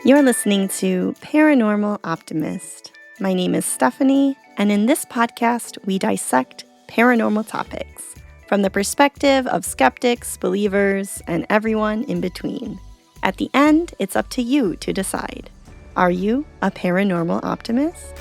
You're listening to Paranormal Optimist. My name is Stephanie, and in this podcast, we dissect paranormal topics from the perspective of skeptics, believers, and everyone in between. At the end, it's up to you to decide. Are you a paranormal optimist?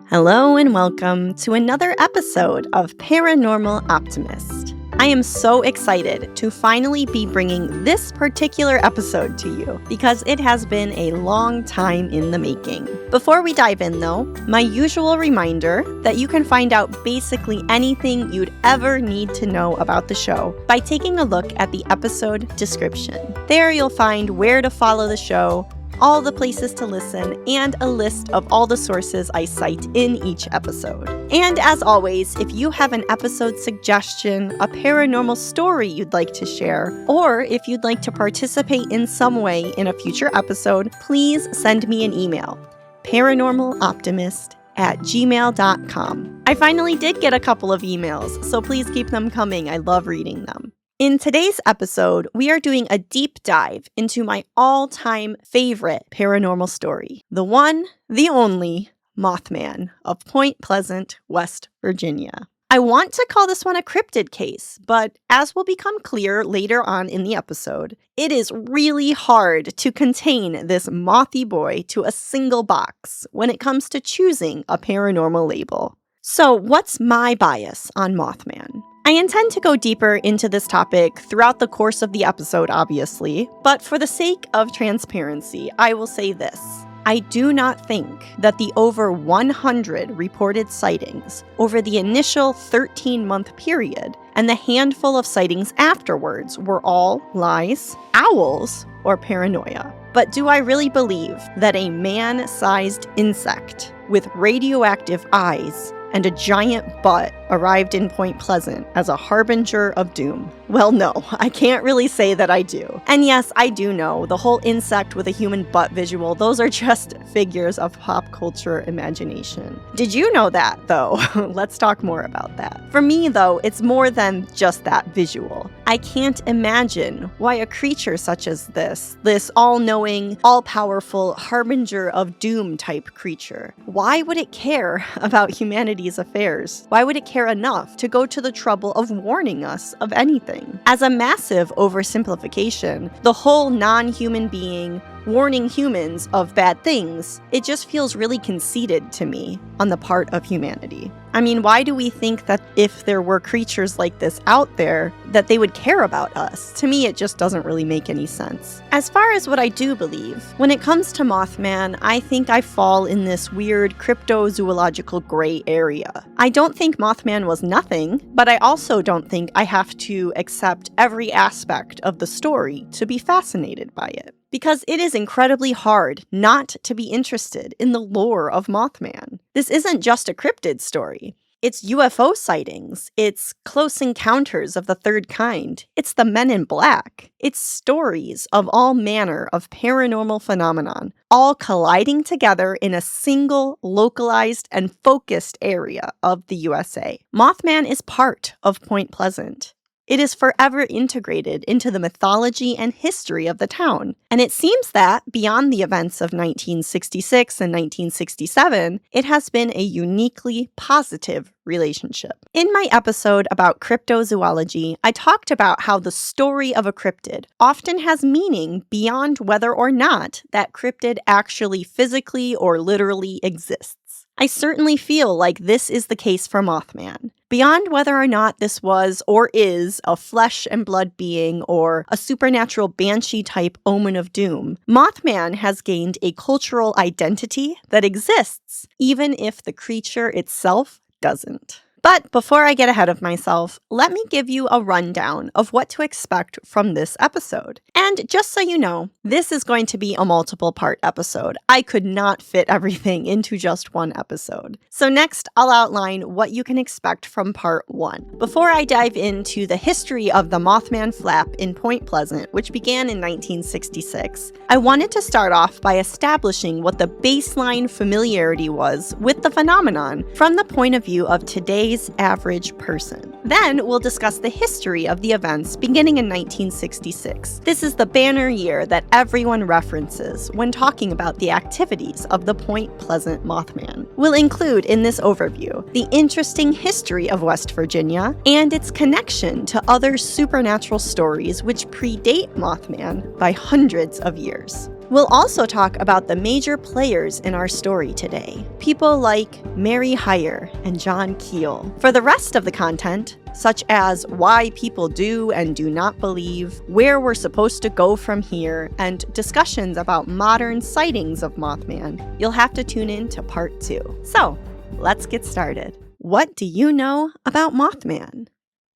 Hello and welcome to another episode of Paranormal Optimist. I am so excited to finally be bringing this particular episode to you because it has been a long time in the making. Before we dive in though, my usual reminder that you can find out basically anything you'd ever need to know about the show by taking a look at the episode description. There you'll find where to follow the show, all the places to listen, and a list of all the sources I cite in each episode. And as always, if you have an episode suggestion, a paranormal story you'd like to share, or if you'd like to participate in some way in a future episode, please send me an email, paranormaloptimist@gmail.com. I finally did get a couple of emails, so please keep them coming. I love reading them. In today's episode, we are doing a deep dive into my all-time favorite paranormal story, the one, the only, Mothman of Point Pleasant, West Virginia. I want to call this one a cryptid case, but as will become clear later on in the episode, it is really hard to contain this mothy boy to a single box when it comes to choosing a paranormal label. So what's my bias on Mothman? I intend to go deeper into this topic throughout the course of the episode, obviously, but for the sake of transparency, I will say this. I do not think that the over 100 reported sightings over the initial 13-month period and the handful of sightings afterwards were all lies, owls, or paranoia. But do I really believe that a man-sized insect with radioactive eyes and a giant butt arrived in Point Pleasant as a harbinger of doom? Well, no, I can't really say that I do. And yes, I do know the whole insect with a human butt visual, those are just figures of pop culture imagination. Did you know that, though? Let's talk more about that. For me, though, it's more than just that visual. I can't imagine why a creature such as this all-knowing, all-powerful harbinger of doom type creature, why would it care about humanity's affairs? Why would it care enough to go to the trouble of warning us of anything? As a massive oversimplification, the whole non-human being warning humans of bad things, it just feels really conceited to me on the part of humanity. I mean, why do we think that if there were creatures like this out there, that they would care about us? To me, it just doesn't really make any sense. As far as what I do believe, when it comes to Mothman, I think I fall in this weird cryptozoological gray area. I don't think Mothman was nothing, but I also don't think I have to accept every aspect of the story to be fascinated by it. Because it is incredibly hard not to be interested in the lore of Mothman. This isn't just a cryptid story. It's UFO sightings. It's close encounters of the third kind. It's the Men in Black. It's stories of all manner of paranormal phenomenon, all colliding together in a single localized and focused area of the USA. Mothman is part of Point Pleasant. It is forever integrated into the mythology and history of the town. And it seems that, beyond the events of 1966 and 1967, it has been a uniquely positive relationship. In my episode about cryptozoology, I talked about how the story of a cryptid often has meaning beyond whether or not that cryptid actually physically or literally exists. I certainly feel like this is the case for Mothman. Beyond whether or not this was or is a flesh and blood being or a supernatural banshee-type omen of doom, Mothman has gained a cultural identity that exists, even if the creature itself doesn't. But before I get ahead of myself, let me give you a rundown of what to expect from this episode. And just so you know, this is going to be a multiple-part episode. I could not fit everything into just one episode. So next, I'll outline what you can expect from part 1. Before I dive into the history of the Mothman flap in Point Pleasant, which began in 1966, I wanted to start off by establishing what the baseline familiarity was with the phenomenon from the point of view of today's today's average person. Then we'll discuss the history of the events beginning in 1966. This is the banner year that everyone references when talking about the activities of the Point Pleasant Mothman. We'll include in this overview the interesting history of West Virginia and its connection to other supernatural stories which predate Mothman by hundreds of years. We'll also talk about the major players in our story today, people like Mary Hyre and John Keel. For the rest of the content, such as why people do and do not believe, where we're supposed to go from here, and discussions about modern sightings of Mothman, you'll have to tune in to part 2. So, let's get started. What do you know about Mothman?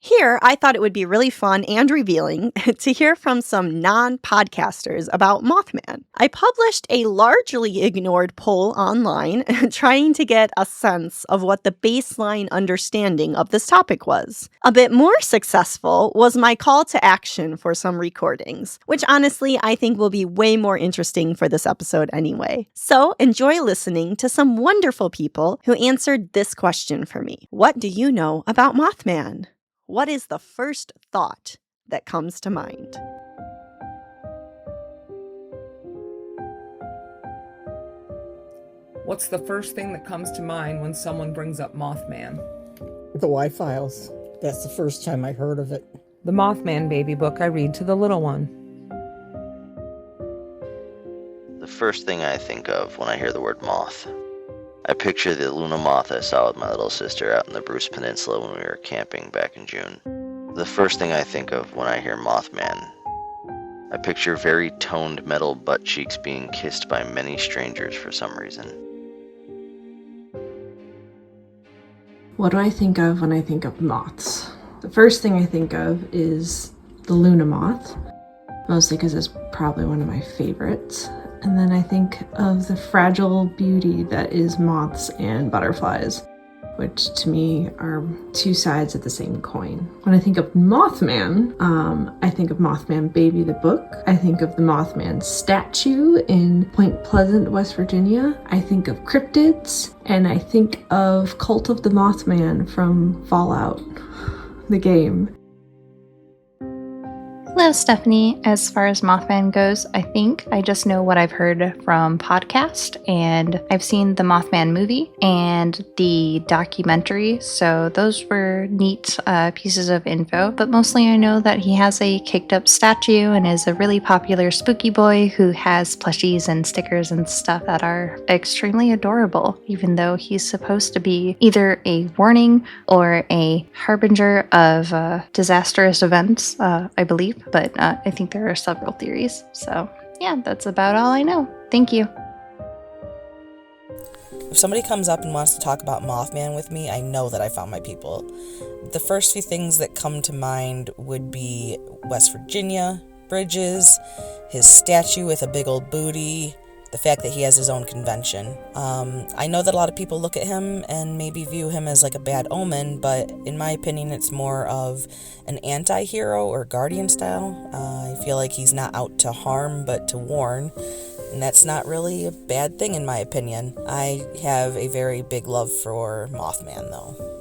Here, I thought it would be really fun and revealing to hear from some non-podcasters about Mothman. I published a largely ignored poll online trying to get a sense of what the baseline understanding of this topic was. A bit more successful was my call to action for some recordings, which honestly I think will be way more interesting for this episode anyway. So enjoy listening to some wonderful people who answered this question for me. What do you know about Mothman? What is the first thought that comes to mind? What's the first thing that comes to mind when someone brings up Mothman? The Y-Files. That's the first time I heard of it. The Mothman baby book I read to the little one. The first thing I think of when I hear the word moth. I picture the Luna moth I saw with my little sister out in the Bruce Peninsula when we were camping back in June. The first thing I think of when I hear Mothman, I picture very toned metal butt cheeks being kissed by many strangers for some reason. What do I think of when I think of moths? The first thing I think of is the Luna moth, mostly because it's probably one of my favorites. And then I think of the fragile beauty that is moths and butterflies, which to me are two sides of the same coin. When I think of Mothman, I think of Mothman Baby the book. I think of the Mothman statue in Point Pleasant, West Virginia. I think of cryptids, and I think of Cult of the Mothman from Fallout, the game. Hello, Stephanie. As far as Mothman goes, I think I just know what I've heard from podcast, and I've seen the Mothman movie and the documentary, so those were neat pieces of info, but mostly I know that he has a kicked up statue and is a really popular spooky boy who has plushies and stickers and stuff that are extremely adorable, even though he's supposed to be either a warning or a harbinger of disastrous events, I believe. But I think there are several theories. So yeah, that's about all I know. Thank you. If somebody comes up and wants to talk about Mothman with me, I know that I found my people. The first few things that come to mind would be West Virginia, bridges, his statue with a big old booty, the fact that he has his own convention. I know that a lot of people look at him and maybe view him as like a bad omen, but in my opinion, it's more of an anti-hero or guardian style. I feel like he's not out to harm, but to warn, and that's not really a bad thing in my opinion. I have a very big love for Mothman, though.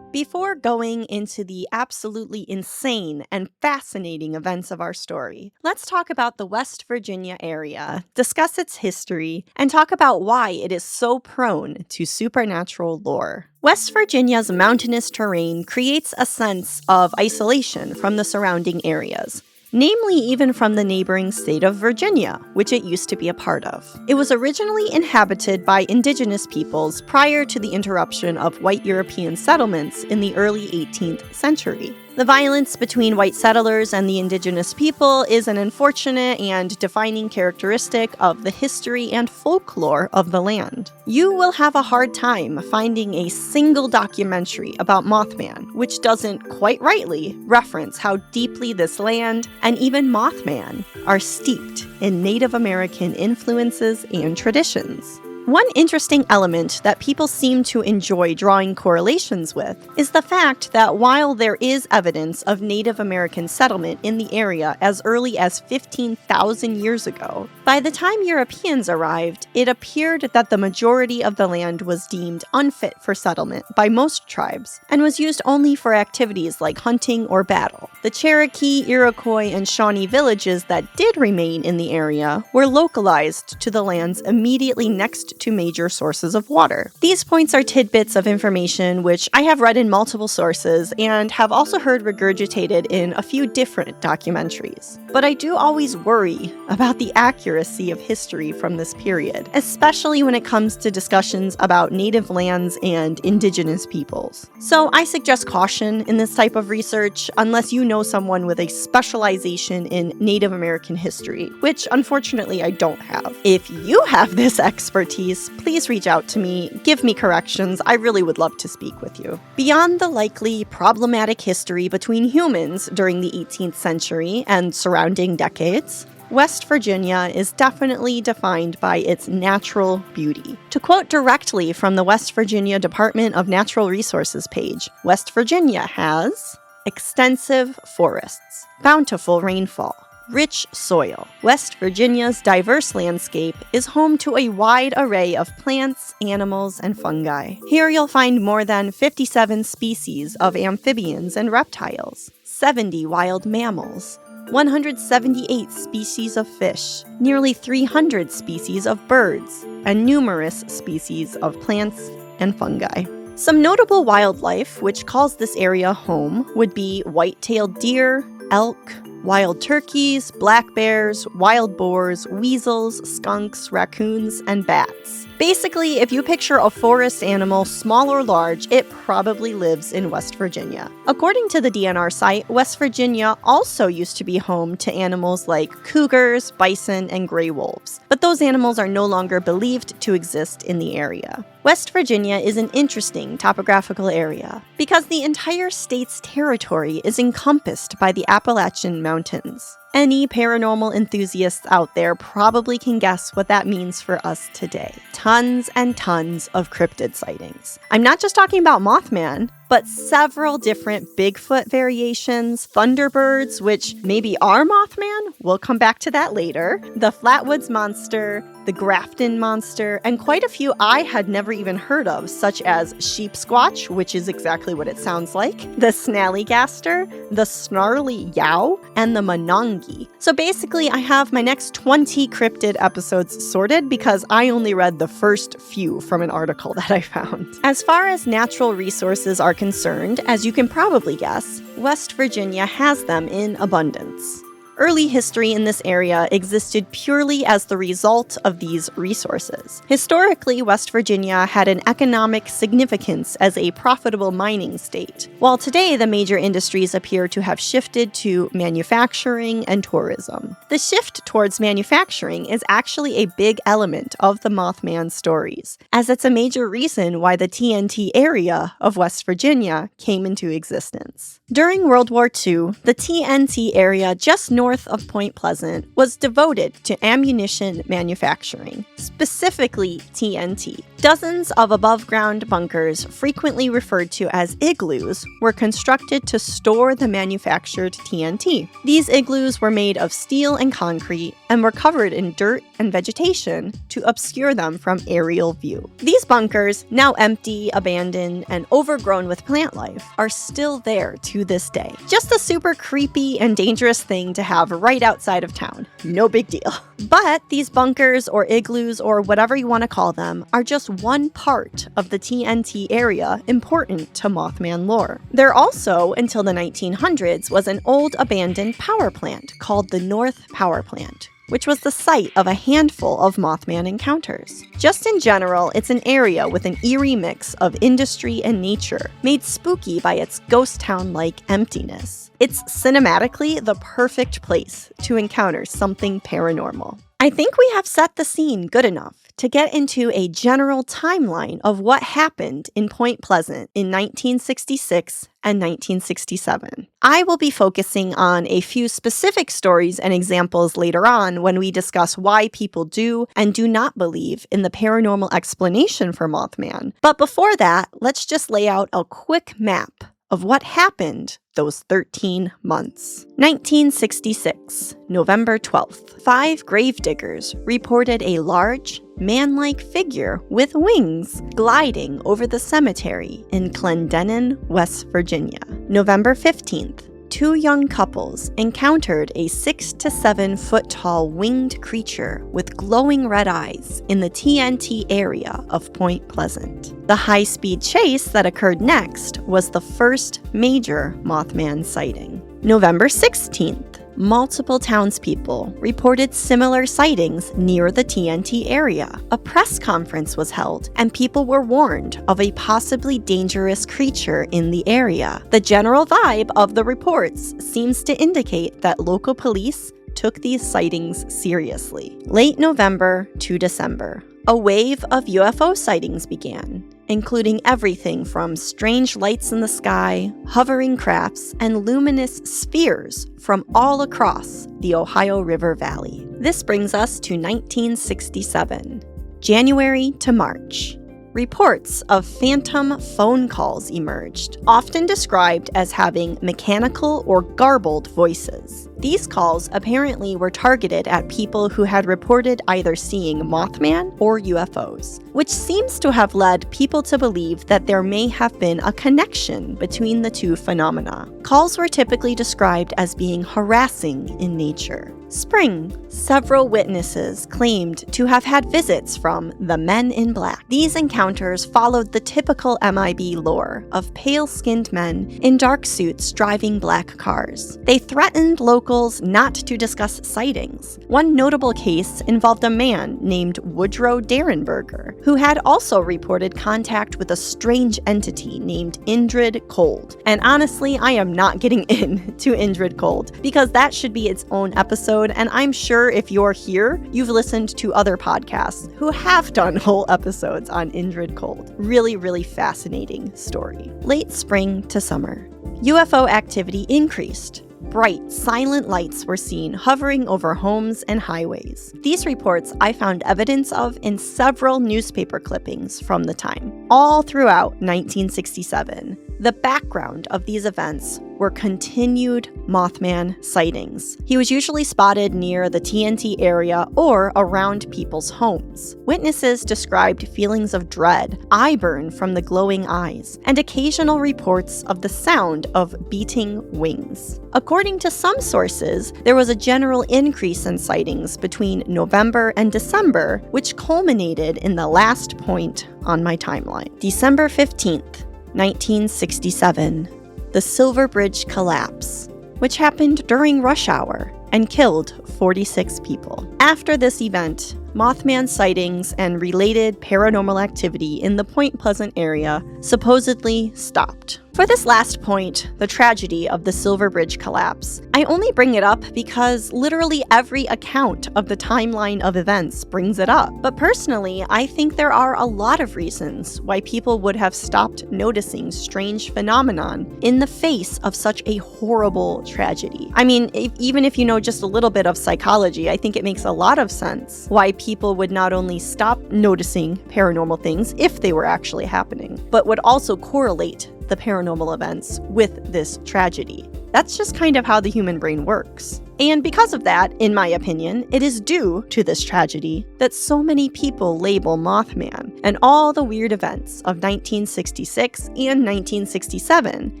Before going into the absolutely insane and fascinating events of our story, let's talk about the West Virginia area, discuss its history, and talk about why it is so prone to supernatural lore. West Virginia's mountainous terrain creates a sense of isolation from the surrounding areas, namely even from the neighboring state of Virginia, which it used to be a part of. It was originally inhabited by indigenous peoples prior to the interruption of white European settlements in the early 18th century. The violence between white settlers and the indigenous people is an unfortunate and defining characteristic of the history and folklore of the land. You will have a hard time finding a single documentary about Mothman, which doesn't quite rightly reference how deeply this land and even Mothman are steeped in Native American influences and traditions. One interesting element that people seem to enjoy drawing correlations with is the fact that while there is evidence of Native American settlement in the area as early as 15,000 years ago, by the time Europeans arrived, it appeared that the majority of the land was deemed unfit for settlement by most tribes and was used only for activities like hunting or battle. The Cherokee, Iroquois, and Shawnee villages that did remain in the area were localized to the lands immediately next to major sources of water. These points are tidbits of information which I have read in multiple sources and have also heard regurgitated in a few different documentaries. But I do always worry about the accuracy of history from this period, especially when it comes to discussions about native lands and indigenous peoples. So I suggest caution in this type of research unless you know someone with a specialization in Native American history, which unfortunately I don't have. If you have this expertise, please reach out to me, give me corrections. I really would love to speak with you. Beyond the likely problematic history between humans during the 18th century and surrounding decades, West Virginia is definitely defined by its natural beauty. To quote directly from the West Virginia Department of Natural Resources page, West Virginia has extensive forests, bountiful rainfall, rich soil. West Virginia's diverse landscape is home to a wide array of plants, animals, and fungi. Here you'll find more than 57 species of amphibians and reptiles, 70 wild mammals, 178 species of fish, nearly 300 species of birds, and numerous species of plants and fungi. Some notable wildlife which calls this area home would be white-tailed deer, elk, wild turkeys, black bears, wild boars, weasels, skunks, raccoons, and bats. Basically, if you picture a forest animal, small or large, it probably lives in West Virginia. According to the DNR site, West Virginia also used to be home to animals like cougars, bison, and gray wolves, but those animals are no longer believed to exist in the area. West Virginia is an interesting topographical area because the entire state's territory is encompassed by the Appalachian Mountains. Any paranormal enthusiasts out there probably can guess what that means for us today. Tons and tons of cryptid sightings. I'm not just talking about Mothman, but several different Bigfoot variations, Thunderbirds, which maybe are Mothman, we'll come back to that later, the Flatwoods Monster, the Grafton Monster, and quite a few I had never even heard of, such as Sheep Squatch, which is exactly what it sounds like, the Snallygaster, the Snarly Yow, and the Monongi. So basically, I have my next 20 cryptid episodes sorted because I only read the first few from an article that I found. As far as natural resources are concerned, as you can probably guess, West Virginia has them in abundance. Early history in this area existed purely as the result of these resources. Historically, West Virginia had an economic significance as a profitable mining state, while today the major industries appear to have shifted to manufacturing and tourism. The shift towards manufacturing is actually a big element of the Mothman stories, as it's a major reason why the TNT area of West Virginia came into existence. During World War II, the TNT area just north of Point Pleasant was devoted to ammunition manufacturing, specifically TNT. Dozens of above-ground bunkers, frequently referred to as igloos, were constructed to store the manufactured TNT. These igloos were made of steel and concrete and were covered in dirt and vegetation to obscure them from aerial view. These bunkers, now empty, abandoned, and overgrown with plant life, are still there to this day. Just a super creepy and dangerous thing to have right outside of town. No big deal. But these bunkers or igloos or whatever you want to call them are just one part of the TNT area important to Mothman lore. There also, until the 1900s, was an old abandoned power plant called the North Power Plant, which was the site of a handful of Mothman encounters. Just in general, it's an area with an eerie mix of industry and nature, made spooky by its ghost town-like emptiness. It's cinematically the perfect place to encounter something paranormal. I think we have set the scene good enough to get into a general timeline of what happened in Point Pleasant in 1966 and 1967. I will be focusing on a few specific stories and examples later on when we discuss why people do and do not believe in the paranormal explanation for Mothman. But before that, let's just lay out a quick map of what happened those 13 months. 1966, November 12th, 5 gravediggers reported a large, man-like figure with wings gliding over the cemetery in Clendenin, West Virginia. November 15th, 2 young couples encountered a 6 to 7 foot tall winged creature with glowing red eyes in the TNT area of Point Pleasant. The high-speed chase that occurred next was the first major Mothman sighting. November 16th, multiple townspeople reported similar sightings near the TNT area. A press conference was held, and people were warned of a possibly dangerous creature in the area. The general vibe of the reports seems to indicate that local police took these sightings seriously. Late November to December, a wave of UFO sightings began, including everything from strange lights in the sky, hovering crafts, and luminous spheres from all across the Ohio River Valley. This brings us to 1967, January to March. Reports of phantom phone calls emerged, often described as having mechanical or garbled voices. These calls apparently were targeted at people who had reported either seeing Mothman or UFOs, which seems to have led people to believe that there may have been a connection between the two phenomena. Calls were typically described as being harassing in nature. Spring, several witnesses claimed to have had visits from the Men in Black. These encounters followed the typical MIB lore of pale-skinned men in dark suits driving black cars. They threatened locals not to discuss sightings. One notable case involved a man named Woodrow Derenberger, who had also reported contact with a strange entity named Indrid Cold. And honestly, I am not getting into Indrid Cold, because that should be its own episode, and I'm sure if you're here, you've listened to other podcasts who have done whole episodes on Indrid Cold. Really, really fascinating story. Late spring to summer, UFO activity increased. Bright, silent lights were seen hovering over homes and highways. These reports I found evidence of in several newspaper clippings from the time. All throughout 1967, the background of these events were continued Mothman sightings. He was usually spotted near the TNT area or around people's homes. Witnesses described feelings of dread, eye burn from the glowing eyes, and occasional reports of the sound of beating wings. According to some sources, there was a general increase in sightings between November and December, which culminated in the last point on my timeline. December 15th, 1967. The Silver Bridge collapse, which happened during rush hour and killed 46 people. After this event, Mothman sightings and related paranormal activity in the Point Pleasant area supposedly stopped. For this last point, the tragedy of the Silver Bridge collapse, I only bring it up because literally every account of the timeline of events brings it up. But personally, I think there are a lot of reasons why people would have stopped noticing strange phenomenon in the face of such a horrible tragedy. I mean, even if you know just a little bit of psychology, I think it makes a lot of sense why people would not only stop noticing paranormal things if they were actually happening, but would also correlate the paranormal events with this tragedy. That's just kind of how the human brain works. And because of that, in my opinion, it is due to this tragedy that so many people label Mothman and all the weird events of 1966 and 1967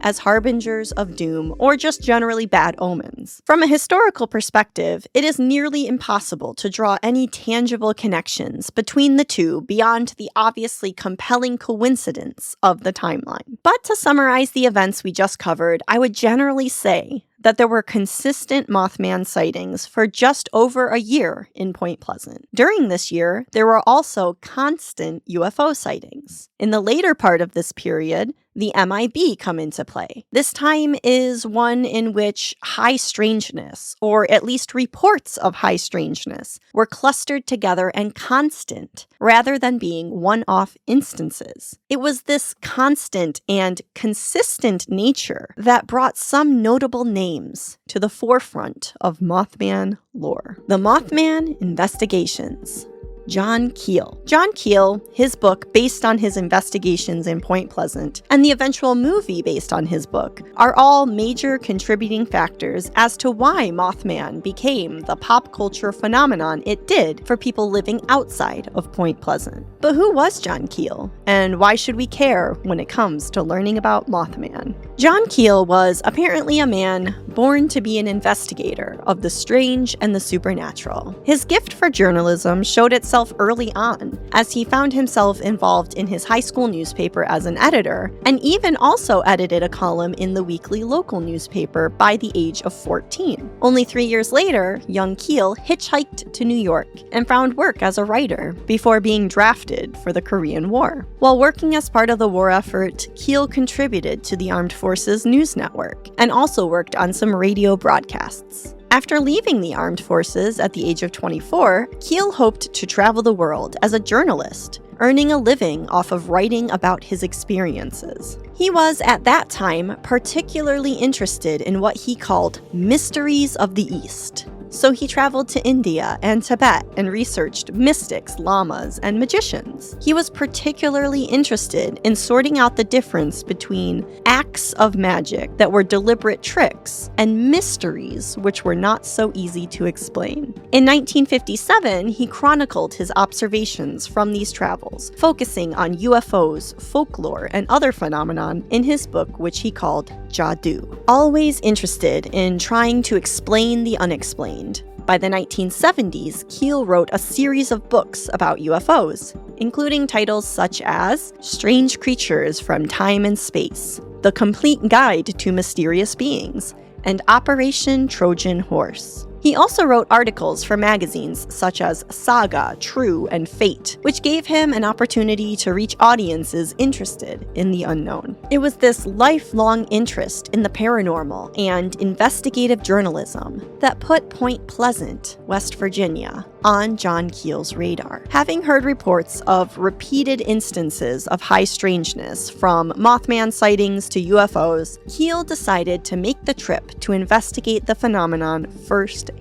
as harbingers of doom or just generally bad omens. From a historical perspective, it is nearly impossible to draw any tangible connections between the two beyond the obviously compelling coincidence of the timeline. But to summarize the events we just covered, I would generally say that there were consistent Mothman sightings for just over a year in Point Pleasant. During this year, there were also constant UFO sightings. In the later part of this period, the MIB come into play. This time is one in which high strangeness, or at least reports of high strangeness, were clustered together and constant, rather than being one-off instances. It was this constant and consistent nature that brought some notable names to the forefront of Mothman lore. The Mothman Investigations. John Keel. John Keel, his book based on his investigations in Point Pleasant, and the eventual movie based on his book are all major contributing factors as to why Mothman became the pop culture phenomenon it did for people living outside of Point Pleasant. But who was John Keel, and why should we care when it comes to learning about Mothman? John Keel was apparently a man born to be an investigator of the strange and the supernatural. His gift for journalism showed itself early on, as he found himself involved in his high school newspaper as an editor, and even also edited a column in the weekly local newspaper by the age of 14. Only 3 years later, young Keel hitchhiked to New York and found work as a writer before being drafted for the Korean War. While working as part of the war effort, Keel contributed to the Armed Forces News Network and also worked on some radio broadcasts. After leaving the armed forces at the age of 24, Keel hoped to travel the world as a journalist, earning a living off of writing about his experiences. He was, at that time, particularly interested in what he called mysteries of the East. So he traveled to India and Tibet and researched mystics, lamas, and magicians. He was particularly interested in sorting out the difference between acts of magic that were deliberate tricks and mysteries which were not so easy to explain. In 1957, he chronicled his observations from these travels, focusing on UFOs, folklore, and other phenomenon in his book, which he called Jadoo. Always interested in trying to explain the unexplained, by the 1970s, Keel wrote a series of books about UFOs, including titles such as Strange Creatures from Time and Space, The Complete Guide to Mysterious Beings, and Operation Trojan Horse. He also wrote articles for magazines such as Saga, True, and Fate, which gave him an opportunity to reach audiences interested in the unknown. It was this lifelong interest in the paranormal and investigative journalism that put Point Pleasant, West Virginia, on John Keel's radar. Having heard reports of repeated instances of high strangeness, from Mothman sightings to UFOs, Keel decided to make the trip to investigate the phenomenon firsthand.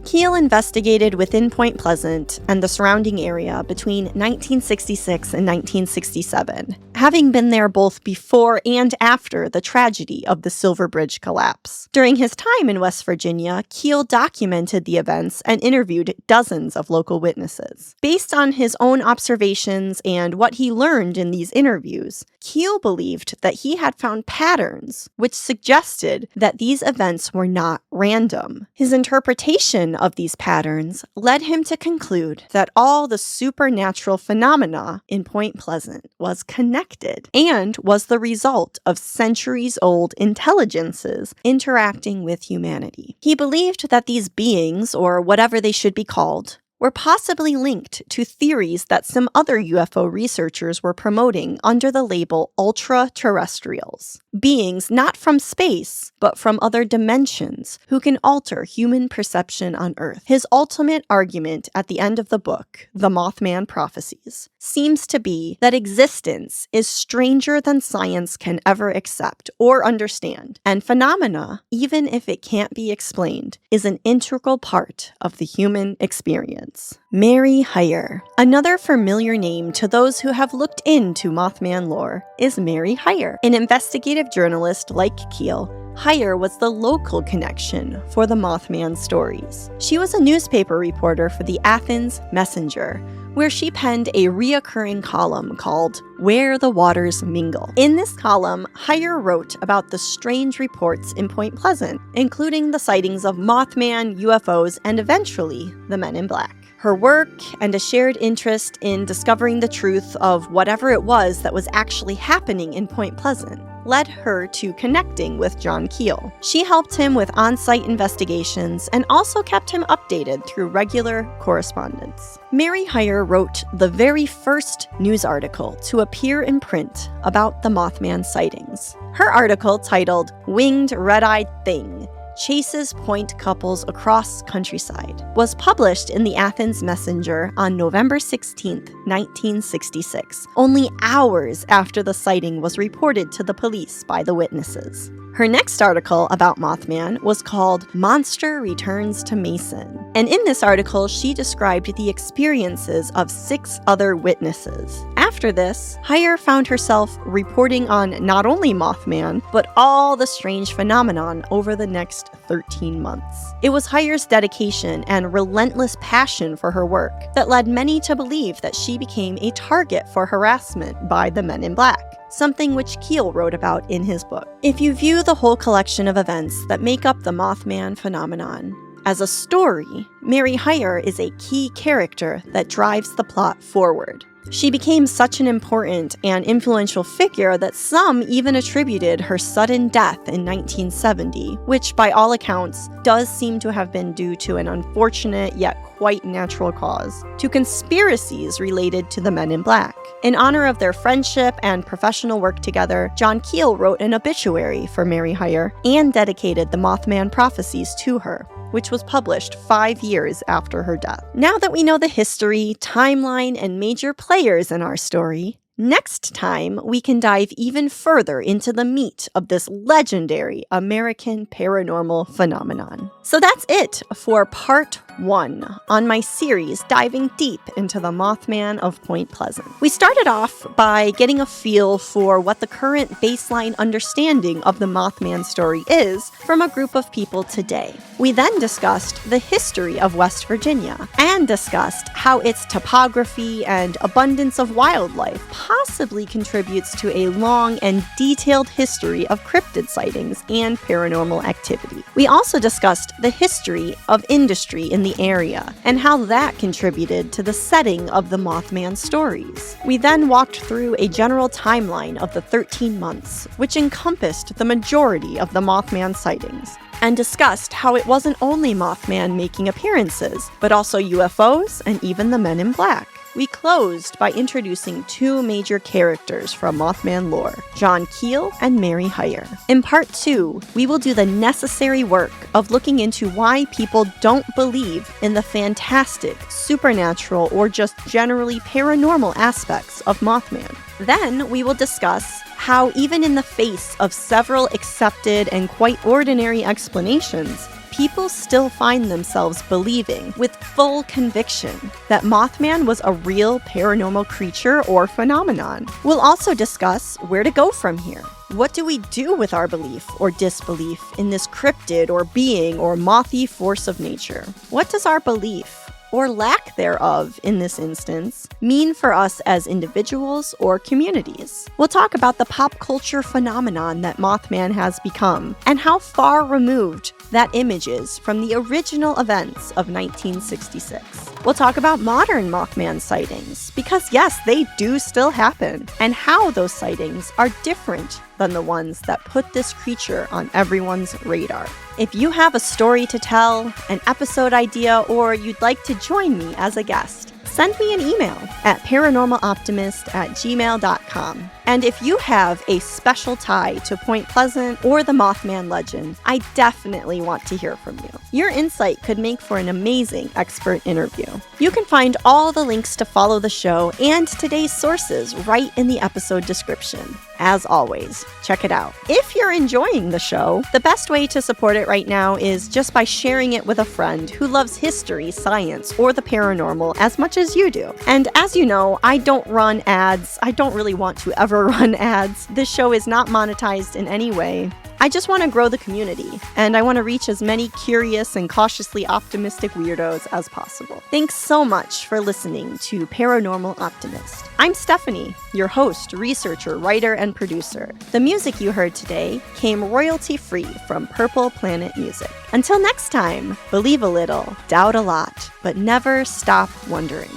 Keel investigated within Point Pleasant and the surrounding area between 1966 and 1967, having been there both before and after the tragedy of the Silver Bridge collapse. During his time in West Virginia, Keel documented the events and interviewed dozens of local witnesses. Based on his own observations and what he learned in these interviews, Keel believed that he had found patterns which suggested that these events were not random. His interpretation of these patterns led him to conclude that all the supernatural phenomena in Point Pleasant was connected and was the result of centuries-old intelligences interacting with humanity. He believed that these beings, or whatever they should be called, were possibly linked to theories that some other UFO researchers were promoting under the label ultra-terrestrials, beings not from space, but from other dimensions who can alter human perception on Earth. His ultimate argument at the end of the book, The Mothman Prophecies, seems to be that existence is stranger than science can ever accept or understand, and phenomena, even if it can't be explained, is an integral part of the human experience. Mary Hyre. Another familiar name to those who have looked into Mothman lore is Mary Hyre. An investigative journalist like Keel, Hyre was the local connection for the Mothman stories. She was a newspaper reporter for the Athens Messenger, where she penned a reoccurring column called Where the Waters Mingle. In this column, Hyre wrote about the strange reports in Point Pleasant, including the sightings of Mothman, UFOs, and eventually the Men in Black. Her work and a shared interest in discovering the truth of whatever it was that was actually happening in Point Pleasant led her to connecting with John Keel. She helped him with on-site investigations and also kept him updated through regular correspondence. Mary Hyre wrote the very first news article to appear in print about the Mothman sightings. Her article, titled "Winged Red-Eyed Thing Chases Point Couples Across Countryside," was published in the Athens Messenger on November 16, 1966, only hours after the sighting was reported to the police by the witnesses. Her next article about Mothman was called "Monster Returns to Mason," and in this article she described the experiences of 6 other witnesses. After this, Hyre found herself reporting on not only Mothman, but all the strange phenomenon over the next 13 months. It was Hyre's dedication and relentless passion for her work that led many to believe that she became a target for harassment by the Men in Black, something which Keel wrote about in his book. If you view the whole collection of events that make up the Mothman phenomenon as a story, Mary Hyre is a key character that drives the plot forward. She became such an important and influential figure that some even attributed her sudden death in 1970, which by all accounts does seem to have been due to an unfortunate yet quite natural cause, to conspiracies related to the Men in Black. In honor of their friendship and professional work together, John Keel wrote an obituary for Mary Hyre and dedicated the Mothman Prophecies to her, which was published 5 years after her death. Now that we know the history, timeline, and major players in our story, next time we can dive even further into the meat of this legendary American paranormal phenomenon. So that's it for part 1 on my series diving deep into the Mothman of Point Pleasant. We started off by getting a feel for what the current baseline understanding of the Mothman story is from a group of people today. We then discussed the history of West Virginia and discussed how its topography and abundance of wildlife possibly contributes to a long and detailed history of cryptid sightings and paranormal activity. We also discussed the history of industry in the area and how that contributed to the setting of the Mothman stories. We then walked through a general timeline of the 13 months, which encompassed the majority of the Mothman sightings, and discussed how it wasn't only Mothman making appearances, but also UFOs and even the Men in Black. We closed by introducing 2 major characters from Mothman lore, John Keel and Mary Hyre. In part 2, we will do the necessary work of looking into why people don't believe in the fantastic, supernatural, or just generally paranormal aspects of Mothman. Then we will discuss how even in the face of several accepted and quite ordinary explanations, people still find themselves believing with full conviction that Mothman was a real paranormal creature or phenomenon. We'll also discuss where to go from here. What do we do with our belief or disbelief in this cryptid or being or mothy force of nature? What does our belief, or lack thereof in this instance, mean for us as individuals or communities? We'll talk about the pop culture phenomenon that Mothman has become and how far removed that image is from the original events of 1966. We'll talk about modern Mothman sightings, because yes, they do still happen, and how those sightings are different than the ones that put this creature on everyone's radar. If you have a story to tell, an episode idea, or you'd like to join me as a guest, send me an email at paranormaloptimist@gmail.com. And if you have a special tie to Point Pleasant or the Mothman legend, I definitely want to hear from you. Your insight could make for an amazing expert interview. You can find all the links to follow the show and today's sources right in the episode description. As always, check it out. If you're enjoying the show, the best way to support it right now is just by sharing it with a friend who loves history, science, or the paranormal as much as you do. And as you know, I don't run ads. I don't really want to ever run ads. This show is not monetized in any way. I just want to grow the community, and I want to reach as many curious and cautiously optimistic weirdos as possible. Thanks so much for listening to Paranormal Optimist. I'm Stephanie, your host, researcher, writer, and producer. The music you heard today came royalty-free from Purple Planet Music. Until next time, believe a little, doubt a lot, but never stop wondering.